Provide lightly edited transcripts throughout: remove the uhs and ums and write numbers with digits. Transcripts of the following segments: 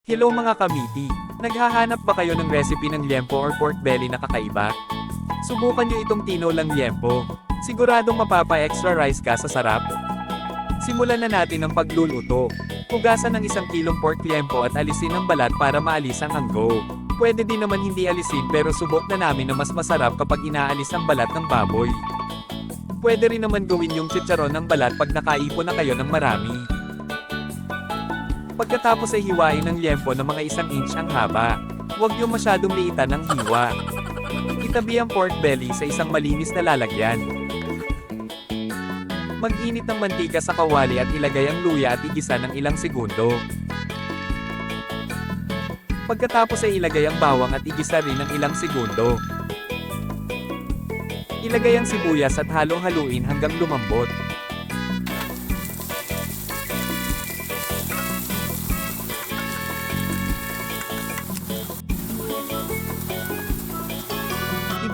Hello mga kamiti! Naghahanap ba kayo ng recipe ng liempo or pork belly na kakaiba? Subukan nyo itong tinolang liempo. Siguradong mapapa-extra rice ka sa sarap. Simulan na natin ang pagluluto. Hugasan ng 1 kilong pork liempo at alisin ang balat para maalis ang anggo. Pwede din naman hindi alisin pero subok na namin na mas masarap kapag inaalis ang balat ng baboy. Pwede rin naman gawin yung chicharon ng balat pag nakaipon na kayo ng marami. Pagkatapos ay hiwain ang liempo ng mga 1 inch ang haba. Huwag yung masyadong liitan ng hiwa. Itabi ang pork belly sa isang malinis na lalagyan. Mag-init ng mantika sa kawali at ilagay ang luya at igisa ng ilang segundo. Pagkatapos ay ilagay ang bawang at igisa rin ng ilang segundo. Ilagay ang sibuyas at halong-haluin hanggang lumambot.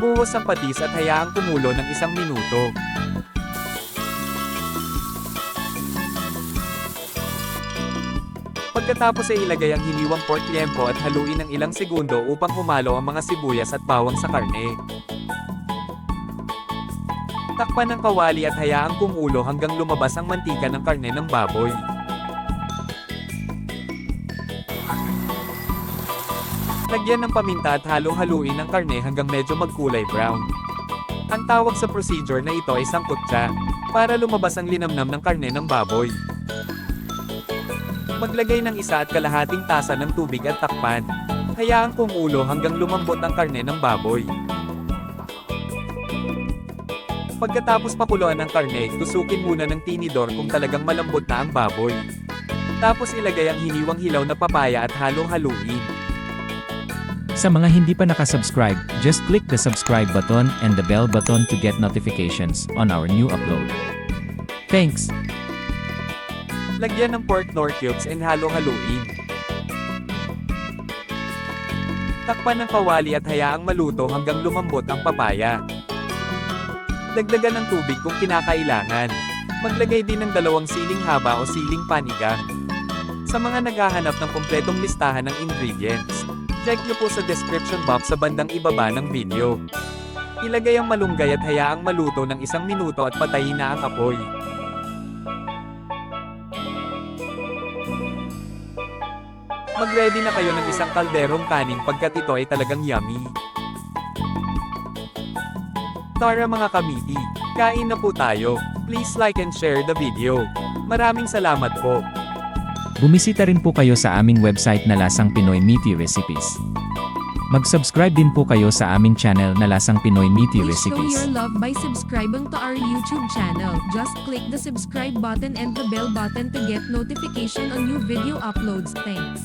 Ibuhos ang patis at hayaang kumulo ng 1 minuto. Pagkatapos ay ilagay ang hiniwang pork liempo at haluin ng ilang segundo upang humalo ang mga sibuyas at bawang sa karne. Takpan ng kawali at hayaang kumulo hanggang lumabas ang mantika ng karne ng baboy. Lagyan ng paminta at halong-haluin ang karne hanggang medyo magkulay brown. Ang tawag sa procedure na ito ay sangkutsa, para lumabas ang linamnam ng karne ng baboy. Maglagay ng 1 1/2 tasa ng tubig at takpan. Hayaang kumulo hanggang lumambot ang karne ng baboy. Pagkatapos pakuluan ang karne, tusukin muna ng tinidor kung talagang malambot na ang baboy. Tapos ilagay ang hiniwang hilaw na papaya at halong-haluin. Sa mga hindi pa nakasubscribe, just click the subscribe button and the bell button to get notifications on our new upload. Thanks! Lagyan ng pork nor cubes and halong-haluin. Takpan ng kawali at hayaang maluto hanggang lumambot ang papaya. Dagdagan ng tubig kung kinakailangan. Maglagay din ng 2 siling haba o siling panigang. Sa mga naghahanap ng kumpletong listahan ng ingredients, check nyo po sa description box sa bandang ibaba ng video. Ilagay ang malunggay at hayaang maluto ng 1 minuto at patayin na ang apoy. Mag-ready na kayo ng 1 kalderong kanin pagkat ito ay talagang yummy. Tara mga kamiti, kain na po tayo. Please like and share the video. Maraming salamat po. Bumisita rin po kayo sa aming website na Lasang Pinoy Meaty Recipes. Mag-subscribe din po kayo sa aming channel na Lasang Pinoy Meaty Please show Recipes. your love by subscribing to our YouTube channel. Just click the subscribe button and the bell button to get notification on new video uploads. Thanks.